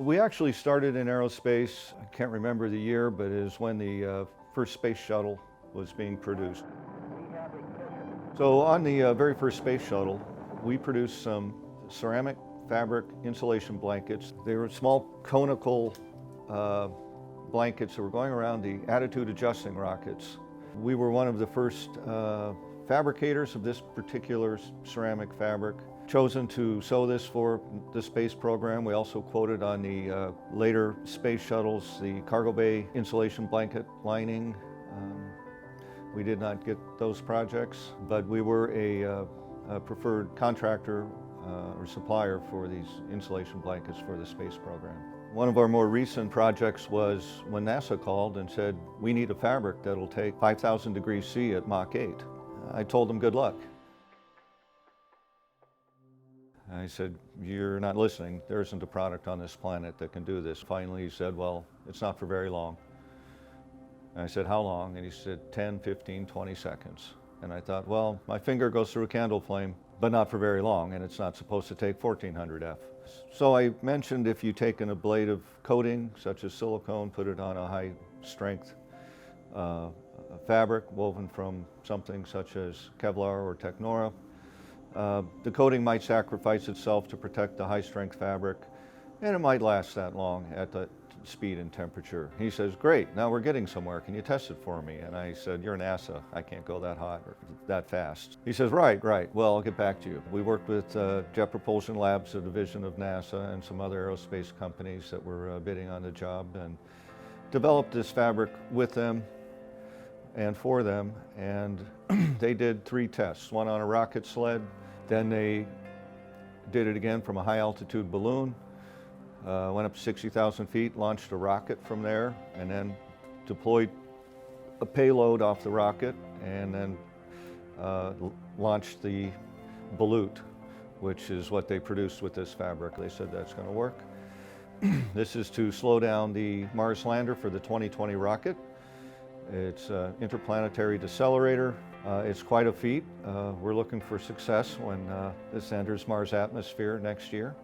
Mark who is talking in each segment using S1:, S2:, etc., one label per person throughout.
S1: We actually started in aerospace. I can't remember the year, but it is when the first space shuttle was being produced. So on the very first space shuttle, we produced some ceramic fabric insulation blankets. They were small conical blankets that were going around the attitude adjusting rockets. We were one of the first fabricators of this particular ceramic fabric, chosen to sew this for the space program. We also quoted on the later space shuttles the cargo bay insulation blanket lining. We did not get those projects, but we were a preferred contractor or supplier for these insulation blankets for the space program. One of our more recent projects was when NASA called and said, we need a fabric that'll take 5,000 degrees C at Mach 8. I told them good luck. I said, you're not listening. There isn't a product on this planet that can do this. Finally, he said, well, it's not for very long. And I said, how long? And he said, 10, 15, 20 seconds. And I thought, well, my finger goes through a candle flame, but not for very long, and it's not supposed to take 1400 F. So I mentioned if you take an ablative coating, such as silicone, put it on a high strength fabric woven from something such as Kevlar or Technora, the coating might sacrifice itself to protect the high strength fabric, and it might last that long at the speed and temperature. He says, great, now we're getting somewhere. Can you test it for me? And I said, you're NASA. I can't go that hot or that fast. He says, right. Well, I'll get back to you. We worked with Jet Propulsion Labs, a division of NASA, and some other aerospace companies that were bidding on the job, and developed this fabric with them and for them. And they did 3 tests, one on a rocket sled. Then they did it again from a high altitude balloon. Went up to 60,000 feet, launched a rocket from there, and then deployed a payload off the rocket, and then launched the balut, which is what they produced with this fabric. They said that's going to work. This is to slow down the Mars lander for the 2020 rocket. It's an interplanetary decelerator. It's quite a feat. We're looking for success when this enters Mars atmosphere next year.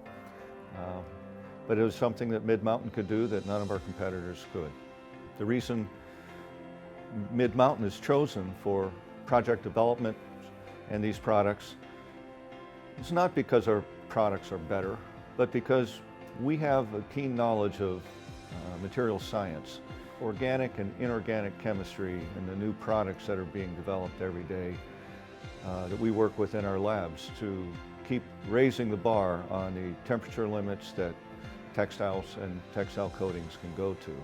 S1: But it was something that Mid-Mountain could do that none of our competitors could. The reason Mid-Mountain is chosen for project development and these products is not because our products are better, but because we have a keen knowledge of material science, organic and inorganic chemistry, and the new products that are being developed every day that we work with in our labs to keep raising the bar on the temperature limits that textiles and textile coatings can go to.